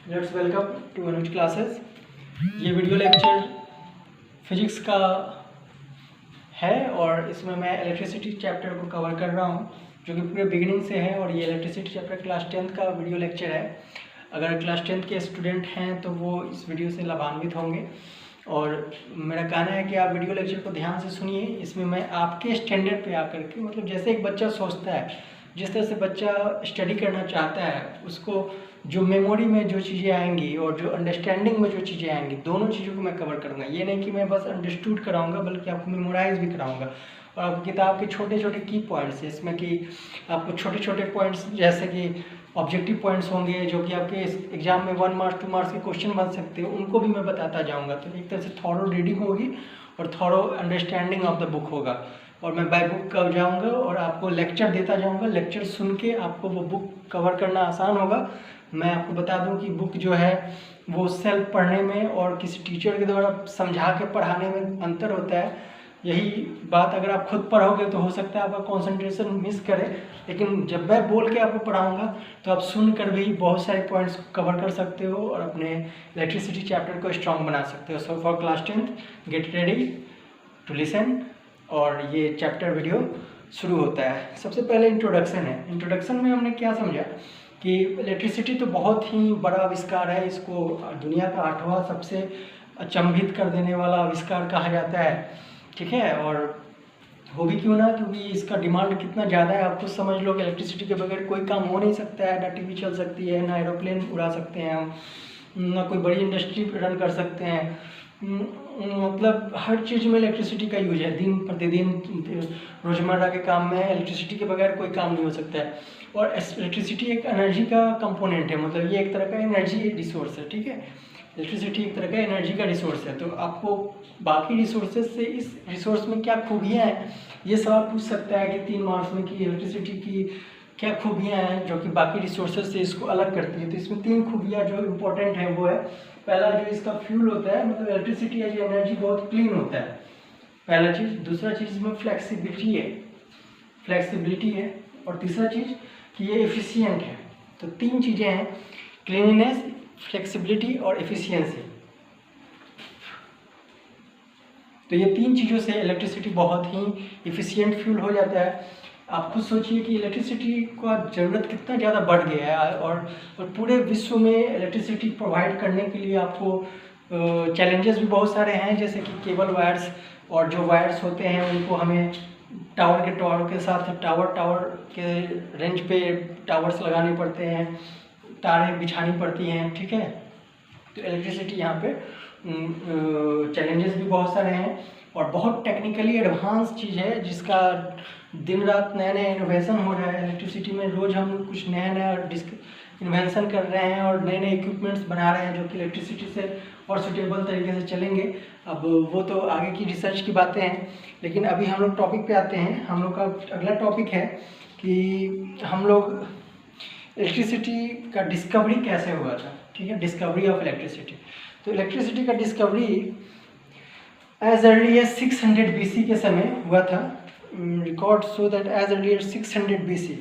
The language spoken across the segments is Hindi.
Let's welcome to Anuj classes. ये वीडियो लेक्चर फिजिक्स का है और इसमें मैं इलेक्ट्रिसिटी चैप्टर को कवर कर रहा हूँ जो कि पूरे बिगिनिंग से है। और ये इलेक्ट्रिसिटी चैप्टर क्लास 10th का वीडियो लेक्चर है। अगर क्लास 10th के स्टूडेंट हैं तो वो इस वीडियो से लाभान्वित होंगे। और मेरा कहना है कि आप वीडियो लेक्चर को ध्यान से सुनिए। इसमें मैं आपके स्टैंडर्ड पे आकर के, मतलब जैसे एक बच्चा सोचता है, जिस तरह से बच्चा स्टडी करना चाहता है, उसको जो मेमोरी में जो चीज़ें आएंगी और जो अंडरस्टैंडिंग में जो चीज़ें आएंगी, दोनों चीज़ों को मैं कवर करूँगा। ये नहीं कि मैं बस अंडरस्टूड कराऊँगा, बल्कि आपको मेमोराइज भी कराऊँगा। और आपको किताब के छोटे छोटे की पॉइंट्स, इसमें कि आपको छोटे छोटे पॉइंट्स जैसे कि ऑब्जेक्टिव पॉइंट्स होंगे जो कि आपके एग्जाम में 1 मार्क्स 2 मार्क्स के क्वेश्चन बन सकते हैं, उनको भी मैं बताता जाऊँगा। तो एक तरह से थॉरो रीडिंग होगी और thorough understanding of the book होगा। और मैं बाय बुक कर जाऊँगा और आपको लेक्चर देता जाऊँगा। लेक्चर सुन के आपको वो बुक कवर करना आसान होगा। मैं आपको बता दूं कि बुक जो है वो सेल्फ पढ़ने में और किसी टीचर के द्वारा समझा के पढ़ाने में अंतर होता है। यही बात अगर आप खुद पढ़ोगे तो हो सकता है आपका कंसंट्रेशन मिस करे, लेकिन जब मैं बोल के आपको पढ़ाऊँगा तो आप सुनकर भी बहुत सारे पॉइंट्स कवर कर सकते हो और अपने इलेक्ट्रिसिटी चैप्टर को स्ट्रॉन्ग बना सकते हो। So for class 10th get ready to listen. और ये चैप्टर वीडियो शुरू होता है। सबसे पहले इंट्रोडक्शन है। इंट्रोडक्शन में हमने क्या समझा कि इलेक्ट्रिसिटी तो बहुत ही बड़ा आविष्कार है। इसको दुनिया का 8वां सबसे अचंभित कर देने वाला आविष्कार कहा जाता है, ठीक है। और हो भी क्यों ना, क्योंकि इसका डिमांड कितना ज़्यादा है। आप खुद समझ लो कि इलेक्ट्रिसिटी के बगैर कोई काम हो नहीं सकता है। ना टीवी चल सकती है, ना एरोप्लेन उड़ा सकते हैं हम, ना कोई बड़ी इंडस्ट्री रन कर सकते हैं। मतलब हर चीज़ में इलेक्ट्रिसिटी का यूज है। दिन प्रतिदिन रोज़मर्रा के काम में इलेक्ट्रिसिटी के बगैर कोई काम नहीं हो सकता है। और इलेक्ट्रिसिटी एक एनर्जी का कंपोनेंट है, मतलब ये एक तरह का एनर्जी रिसोर्स है, ठीक है। इलेक्ट्रिसिटी एक तरह का एनर्जी का रिसोर्स है। तो आपको बाकी रिसोर्सेज से इस रिसोर्स में क्या खूबियाँ हैं, ये सवाल पूछ सकता है कि 3 मार्क्स में कि इलेक्ट्रिसिटी की क्या खूबियाँ हैं जो कि बाकी रिसोर्सेज से इसको अलग करती है। तो इसमें 3 खूबियाँ जो इम्पोर्टेंट हैं वो है, पहला जो इसका फ्यूल होता है, मतलब इलेक्ट्रिसिटी एज एनर्जी बहुत क्लीन होता है, पहला चीज़। दूसरा चीज़ इसमें फ्लेक्सिबिलिटी है। और तीसरा चीज़ कि ये एफिशिएंट है। तो 3 चीज़ें हैं, क्लीननेस, फ्लेक्सिबिलिटी और एफिशिएंसी। तो ये 3 चीज़ों से इलेक्ट्रिसिटी बहुत ही एफिशिएंट फ्यूल हो जाता है। आप खुद सोचिए कि इलेक्ट्रिसिटी का ज़रूरत कितना ज़्यादा बढ़ गया है। और पूरे विश्व में इलेक्ट्रिसिटी प्रोवाइड करने के लिए आपको चैलेंजेस भी बहुत सारे हैं, जैसे कि केबल वायर्स, और जो वायर्स होते हैं उनको हमें टावर के साथ टावर के रेंज पे टावर्स लगाने पड़ते हैं, तारें बिछानी पड़ती हैं, ठीक है। तो इलेक्ट्रिसिटी यहाँ पे चैलेंजेस भी बहुत सारे हैं और बहुत टेक्निकली एडवांस चीज़ है, जिसका दिन रात नया नया इनोवेशन हो रहा है इलेक्ट्रिसिटी में। रोज़ हम कुछ नया नया इन्वेंशन कर रहे हैं और नए नए इक्विपमेंट्स बना रहे हैं जो कि इलेक्ट्रिसिटी से और सुटेबल तरीके से चलेंगे। अब वो तो आगे की रिसर्च की बातें हैं, लेकिन अभी हम लोग टॉपिक पे आते हैं। हम लोग का अगला टॉपिक है कि हम लोग इलेक्ट्रिसिटी का डिस्कवरी कैसे हुआ था, ठीक है, डिस्कवरी ऑफ इलेक्ट्रिसिटी। तो इलेक्ट्रिसिटी का discovery as early as 600 BC के समय हुआ था। Record show that as early as 600 BC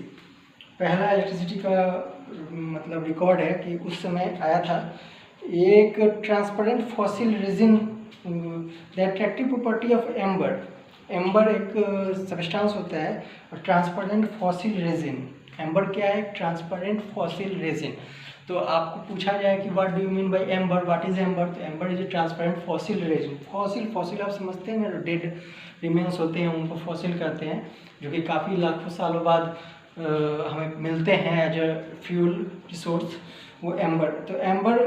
पहला इलेक्ट्रिसिटी का मतलब रिकॉर्ड है कि उस समय आया था। एक transparent fossil resin, the attractive property of amber. Amber एक सब्सटेंस होता है और ट्रांसपेरेंट फॉसिल रेजिन, एम्बर क्या है, ट्रांसपेरेंट फॉसिल रेजिन। तो आपको पूछा जाए कि what do you mean by amber, what is amber, तो amber is a transparent fossil resin. Fossil आप समझते हैं ना, डेड रिमेन्स होते हैं उनको फॉसिल कहते हैं, जो कि काफ़ी लाखों सालों बाद हमें मिलते हैं एज अ फ्यूल रिसोर्स, वो एम्बर। तो एम्बर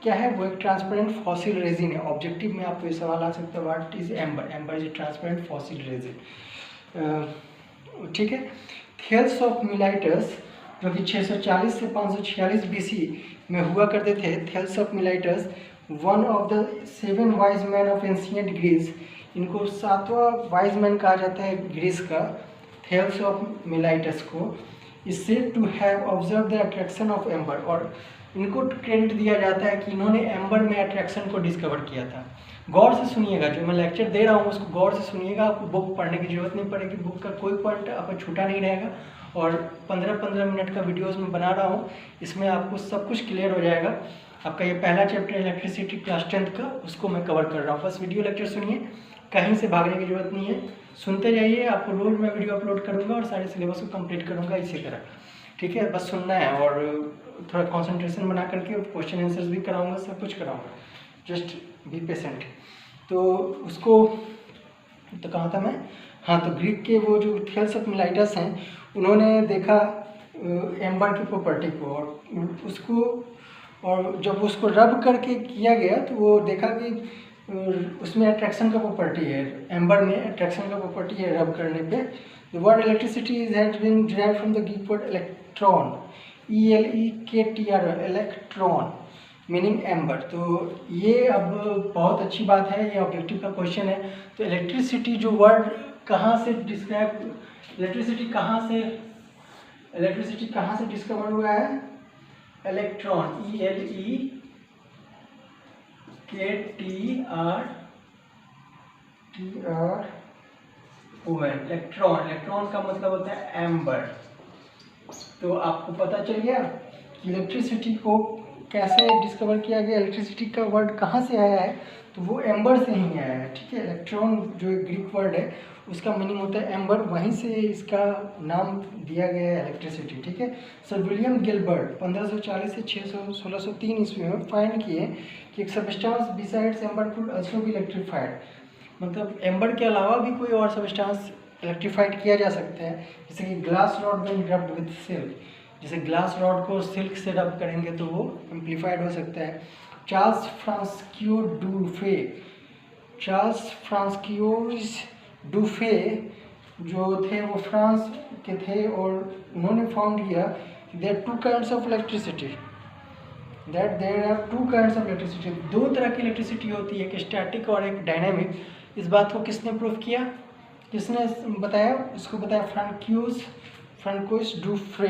क्या है, वो एक ट्रांसपेरेंट फॉसिल रेजिन है। ऑब्जेक्टिव में आपको ये सवाल आ सकता है, what is amber, amber is a transparent fossil resin, ठीक है। थेल्स ऑफ मिलाइटस जो कि 640 से 546 BC में हुआ करते थे। Thales of Miletus, one of the 7 wise man of ancient Greece, इनको 7वां वाइज मैन कहा जाता है ग्रीस का, थेल्स ऑफ मिलाइटस को, इससे to have observe the attraction of amber. और इनको क्रेडिट दिया जाता है कि इन्होंने एम्बर में अट्रैक्शन को डिस्कवर किया था। गौर से सुनिएगा, जो मैं लेक्चर दे रहा हूँ उसको गौर से सुनिएगा, आपको बुक पढ़ने की जरूरत नहीं पड़ेगी, बुक का कोई पॉइंट आपका छूटा नहीं रहेगा और 15-15 मिनट का वीडियोस में बना रहा हूँ। इसमें आपको सब कुछ क्लियर हो जाएगा। आपका ये पहला चैप्टर इलेक्ट्रिसिटी क्लास 10th का, उसको मैं कवर कर रहा हूँ। बस वीडियो लेक्चर सुनिए, कहीं से भागने की जरूरत नहीं है, सुनते जाइए। आपको रोज मैं वीडियो अपलोड करूँगा और सारे सिलेबस को कंप्लीट करूँगा इसी तरह, ठीक है। बस सुनना है और थोड़ा कंसंट्रेशन बना करके क्वेश्चन आंसर्स भी कराऊंगा, सब कुछ कराऊंगा, जस्ट बी पेशेंट। तो उसको तो कहाँ था मैं, हाँ, तो ग्रीक के वो जो थियल्स ऑफ मिलाइटस हैं, उन्होंने देखा एम्बर की प्रॉपर्टी को और उसको, और जब उसको रब करके किया गया तो वो देखा कि उसमें अट्रैक्शन का प्रॉपर्टी है, एम्बर में अट्रैक्शन का प्रॉपर्टी है रब करने पे। The word electricity has been derived from the Greek word electron, ELEKTR, electron meaning amber. तो ये अब बहुत अच्छी बात है, ये ऑब्जेक्टिव का क्वेश्चन है। तो इलेक्ट्रिसिटी जो वर्ड कहाँ से डिस्क्राइब, इलेक्ट्रिसिटी कहाँ से डिस्कवर हुआ है? इलेक्ट्रॉन, ELEKTRON, इलेक्ट्रॉन का मतलब होता है एम्बर। तो आपको पता चल गया कि इलेक्ट्रिसिटी को कैसे डिस्कवर किया गया, इलेक्ट्रिसिटी का वर्ड कहाँ से आया है, तो वो एम्बर से ही आया है, ठीक है। इलेक्ट्रॉन जो एक ग्रीक वर्ड है उसका मीनिंग होता है एम्बर, वहीं से इसका नाम दिया गया है इलेक्ट्रिसिटी, ठीक है। सर विलियम गिलबर्ट 1540 से 1603 ईस्वी में फाइंड किए कि एक substance besides amber could also be electrified, मतलब एम्बर के अलावा भी कोई और सबस्टांस इलेक्ट्रीफाइड किया जा सकता है, जैसे कि glass rod when rubbed with silk, जैसे ग्लास रॉड को सिल्क से रब करेंगे तो वो एम्पलीफाइड हो सकता है। चार्ल्स फ्रांस्कियोज डूफे जो थे वो फ्रांस के थे और उन्होंने फाउंड किया there are two kinds of electricity, दो तरह की इलेक्ट्रिसिटी होती है, एक स्टैटिक और एक डायनामिक। इस बात को किसने प्रूफ किया, किसने बताया? इसको बताया फ्रांकोइस डूफ्रे।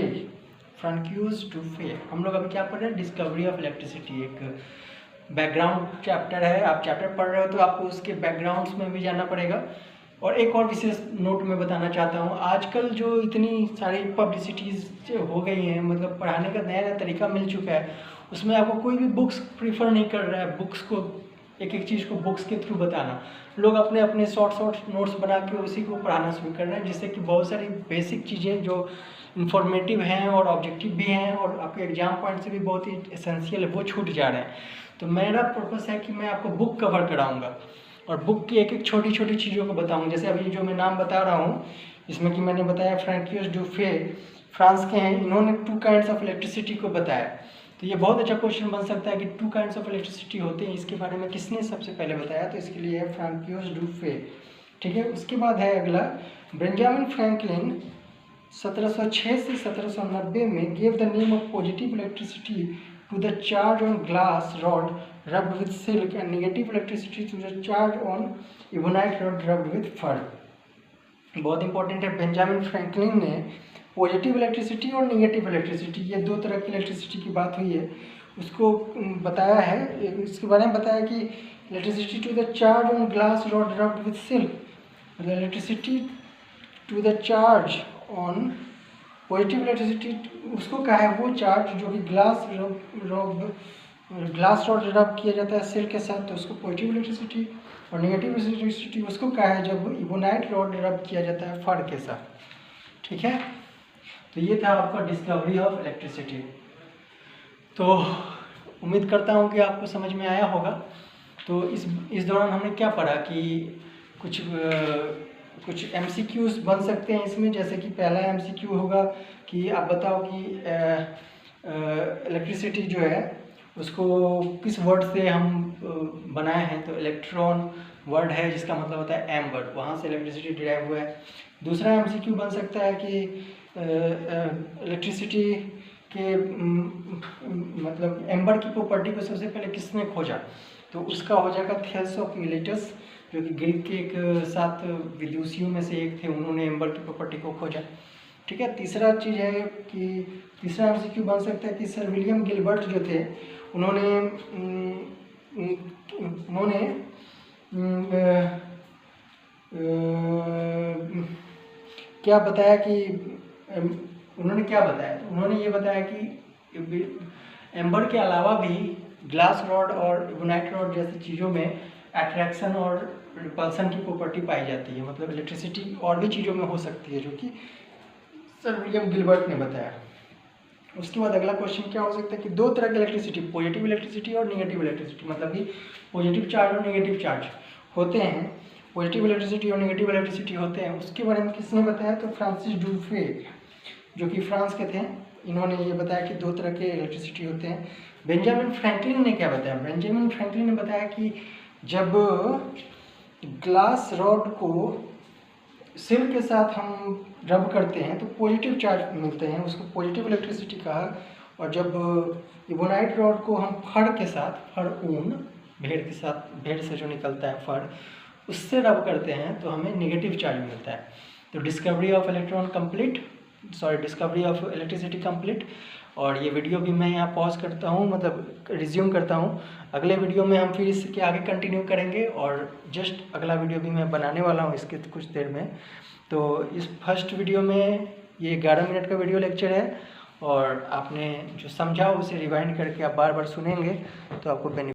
हम लोग अभी क्या पढ़ रहे हैं? डिस्कवरी ऑफ इलेक्ट्रिसिटी, एक बैकग्राउंड चैप्टर है। आप चैप्टर पढ़ रहे हो तो आपको उसके बैकग्राउंड्स में भी जाना पड़ेगा। और एक और विशेष नोट में बताना चाहता हूँ, आजकल जो इतनी सारी पब्लिसिटीज़ हो गई हैं, मतलब पढ़ाने का नया नया तरीका मिल चुका है, उसमें आपको कोई भी बुक्स प्रीफर नहीं कर रहा है, बुक्स को एक एक चीज़ को बुक्स के थ्रू बताना। लोग अपने अपने शॉर्ट नोट्स बना के उसी को पढ़ाना शुरू कर रहे हैं, जिससे कि बहुत सारी बेसिक चीज़ें जो इन्फॉर्मेटिव हैं और ऑब्जेक्टिव भी हैं और आपके एग्जाम पॉइंट से भी बहुत ही एसेंशियल है, वो छूट जा रहे हैं। तो मेरा पर्पस है कि मैं आपको बुक कवर कराऊंगा और बुक की एक एक छोटी छोटी चीज़ों को बताऊंगा। जैसे अभी जो मैं नाम बता रहा हूँ, इसमें कि मैंने बताया फ्रैंकोइस डूफ्रे, फ्रांस के हैं, इन्होंने 2 काइंड्स ऑफ इलेक्ट्रिसिटी को बताया। तो ये बहुत अच्छा क्वेश्चन बन सकता है कि 2 काइंड्स ऑफ इलेक्ट्रिसिटी होते हैं, इसके बारे में किसने सबसे पहले बताया? तो इसके लिए है फ्रैंकोइस डूफ्रे, ठीक है। उसके बाद है अगला, बेंजामिन फ्रैंकलिन 1706 से 1790 में gave the name of positive electricity to the charge on glass rod rubbed with silk and negative electricity to the charge on ebonite rod rubbed with fur। बहुत इंपॉर्टेंट है, बेंजामिन फ्रैंकलिन ने पॉजिटिव इलेक्ट्रिसिटी और नेगेटिव इलेक्ट्रिसिटी, ये 2 तरह की इलेक्ट्रिसिटी की बात हुई है, उसको बताया है। इसके बारे में बताया कि electricity to the charge on glass rod rubbed with silk, मतलब electricity to the charge on positive electricity, उसको कहा है वो चार्ज जो कि ग्लास रॉड रब किया जाता है सिल्क के साथ, तो उसको पॉजिटिव इलेक्ट्रिसिटी, और नेगेटिव इलेक्ट्रिसिटी उसको कहा है जब इबोनाइट रॉड रब किया जाता है फर के साथ, ठीक है। तो ये था आपका डिस्कवरी ऑफ इलेक्ट्रिसिटी। तो उम्मीद करता हूँ कि आपको समझ में आया होगा। तो इस दौरान हमने क्या पढ़ा कि कुछ MCQs बन सकते हैं इसमें, जैसे कि पहला MCQ होगा कि आप बताओ कि इलेक्ट्रिसिटी जो है उसको किस वर्ड से हम बनाए हैं। तो इलेक्ट्रॉन वर्ड है जिसका मतलब होता है एम्बर, वहाँ से इलेक्ट्रिसिटी डिराइव हुआ है। दूसरा MCQ बन सकता है कि इलेक्ट्रिसिटी के मतलब एम्बर की प्रॉपर्टी को सबसे पहले किसने खोजा, तो उसका हो जाएगा थियल्स ऑफ मिलेटस, जो कि ग्रीक के एक 7 विदुषियों में से एक थे, उन्होंने एम्बर की प्रॉपर्टी को खोजा, ठीक है। तीसरा चीज़ है कि तीसरा MCQ बन सकता है कि सर विलियम गिलबर्ट जो थे उन्होंने क्या बताया कि उन्होंने क्या बताया, तो उन्होंने ये बताया कि एम्बर के अलावा भी ग्लास रॉड और इबोनाइट रॉड जैसी चीज़ों में अट्रैक्शन और रिपल्सन की प्रॉपर्टी पाई जाती है, मतलब इलेक्ट्रिसिटी और भी चीज़ों में हो सकती है, जो कि सर विलियम गिलबर्ट ने बताया। उसके बाद अगला क्वेश्चन क्या हो सकता है कि दो तरह की इलेक्ट्रिसिटी, पॉजिटिव इलेक्ट्रिसिटी और नेगेटिव इलेक्ट्रिसिटी, मतलब कि पॉजिटिव चार्ज और नेगेटिव चार्ज होते हैं, पॉजिटिव इलेक्ट्रिसिटी और नेगेटिव इलेक्ट्रिसिटी होते हैं। उसके बारे में किसने बताया, तो फ्रांसिस डुफ्रे, जो कि फ्रांस के थे, इन्होंने ये बताया कि दो तरह के इलेक्ट्रिसिटी होते हैं। बेंजामिन फ्रैंकलिन ने क्या बताया, बेंजामिन फ्रैंकलिन ने बताया कि जब ग्लास रॉड को सिल्क के साथ हम रब करते हैं तो पॉजिटिव चार्ज मिलते हैं, उसको पॉजिटिव इलेक्ट्रिसिटी कहा। और जब इबोनाइट रॉड को हम फड़ के साथ, फड़ ऊन, भेड़ के साथ, भेड़ से जो निकलता है फड़, उससे रब करते हैं तो हमें नेगेटिव चार्ज मिलता है। तो discovery of electron complete, discovery of electricity complete. और ये वीडियो भी मैं यहाँ पॉज करता हूँ, मतलब रिज्यूम करता हूँ। अगले वीडियो में हम फिर इसके आगे कंटिन्यू करेंगे, और जस्ट अगला वीडियो भी मैं बनाने वाला हूँ इसके कुछ देर में। तो इस फर्स्ट वीडियो में ये 11 मिनट का वीडियो लेक्चर है, और आपने जो समझा उसे रिवाइंड करके आप बार बार सुनेंगे तो आपको बेनिफिट